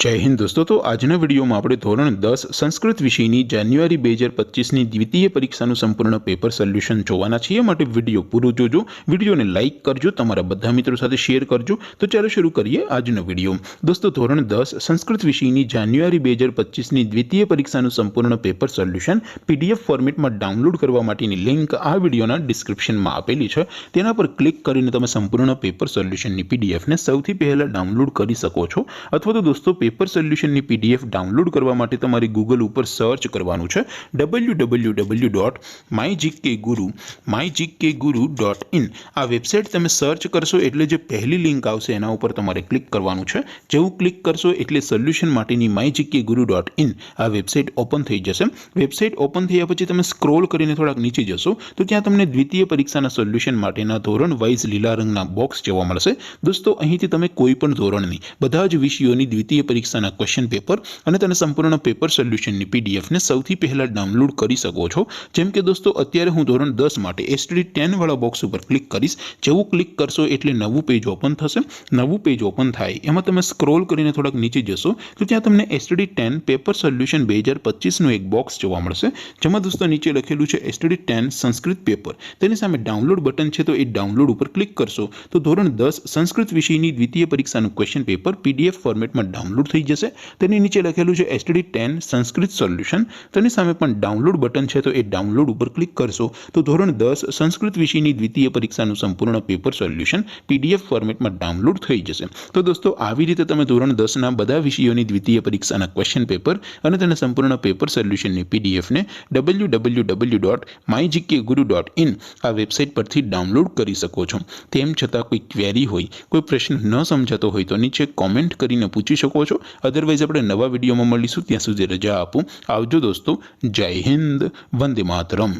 जय हिंद दोस्तों। तो आजना वीडियो में આપણે ધોરણ 10 સંસ્કૃત વિષયની જાન્યુઆરી 2025ની દ્વિતીય પરીક્ષાનું સંપૂર્ણ પેપર સોલ્યુશન જોવાના છીએ। માટે વિડિયો પૂરો જોજો, વિડિયોને લાઈક કરજો, તમારા બધા મિત્રો સાથે શેર કરજો। તો ચાલો શરૂ કરીએ આજનો વિડિયો। દોસ્તો ધોરણ 10 સંસ્કૃત વિષયની જાન્યુઆરી 2025ની દ્વિતીય પરીક્ષાનું સંપૂર્ણ પેપર સોલ્યુશન પીડીએફ ફોર્મેટમાં ડાઉનલોડ કરવા માટેની લિંક આ વિડિયોના ડિસ્ક્રિપ્શનમાં આપેલી છે। તેના પર ક્લિક કરીને તમે સંપૂર્ણ પેપર સોલ્યુશનની પીડીએફને સૌથી પહેલા ડાઉનલોડ કરી શકો છો। અથવા તો દોસ્તો पेपर सोल्यूशन ની પીડીએફ ડાઉનલોડ કરવા માટે તમારે ગૂગલ ઉપર સર્ચ કરવાનું છે www.mygkguru.in। આ વેબસાઈટ તમે સર્ચ કરશો એટલે જે પહેલી લિંક આવશે એના ઉપર તમારે ક્લિક કરવાનું છે। જેવું ક્લિક કરશો એટલે સોલ્યુશન માટેની mygkguru.in આ વેબસાઈટ ઓપન થઈ જશે। વેબસાઈટ ઓપન થયા પછી તમે સ્ક્રોલ કરીને થોડાક નીચે જશો તો ત્યાં તમને દ્વિતીય પરીક્ષાના સોલ્યુશન માટેના ધોરણ વાઇઝ લીલા રંગના બોક્સ જોવા મળશે। દોસ્તો અહીંથી તમે કોઈ પણ ધોરણની બધા જ વિષયોની દ્વિતીય પરીક્ષાના ક્વેશ્ચન પેપર અને તેના સંપૂર્ણ પેપર સોલ્યુશનની પીડીએફને સૌથી પહેલા ડાઉનલોડ કરી શકો છો। જેમ કે દોસ્તો અત્યારે હું ધોરણ 10 માટે એસટીડી 10 વાળા બોક્સ ઉપર ક્લિક કરીશ। જેવું ક્લિક કરશો એટલે નવું પેજ ઓપન થશે। નવું પેજ ઓપન થાય એમાં તમે સ્ક્રોલ કરીને થોડાક નીચે જશો તો ત્યાં તમને એસટીડી 10 પેપર સોલ્યુશન 2025 નું એક બોક્સ જોવા મળશે। જેમાં દોસ્તો નીચે લખેલું છે એસટીડી 10 સંસ્કૃત પેપર। તેની સામે ડાઉનલોડ બટન છે તો એ ડાઉનલોડ ઉપર ક્લિક કરશો તો ધોરણ 10 સંસ્કૃત વિષયની દ્વિતીય પરીક્ષાનું ક્વેશ્ચન પેપર પીડીએફ ફોર્મેટમાં ડાઉનલોડ થઈ જશે। તેની નીચે લખેલું છે એસટીડી 10 સંસ્કૃત સોલ્યુશન। તેની સામે પણ ડાઉનલોડ બટન છે તો એ ડાઉનલોડ ઉપર ક્લિક કરશો તો ધોરણ 10 સંસ્કૃત વિષયની દ્વિતીય પરીક્ષાનું સંપૂર્ણ પેપર સોલ્યુશન પીડીએફ ફોર્મેટમાં ડાઉનલોડ થઈ જશે। તો દોસ્તો આવી રીતે તમે ધોરણ 10 ના બધા વિષયોની દ્વિતીય પરીક્ષાના ક્વેશ્ચન પેપર અને તેના સંપૂર્ણ પેપર સોલ્યુશનની પીડીએફને www.mygkguru.in આ વેબસાઈટ પરથી ડાઉનલોડ કરી શકો છો। તેમ છતાં કોઈ ક્વેરી હોય, કોઈ પ્રશ્ન ન સમજાતો હોય તો નીચે કોમેન્ટ કરીને પૂછી શકો છો। અદરવાઇઝ આપણે નવા વિડીયોમાં મળીશું, ત્યાં સુધી રજા આપો। આવજો દોસ્તો। જય હિન્દ, વંદે માતરમ।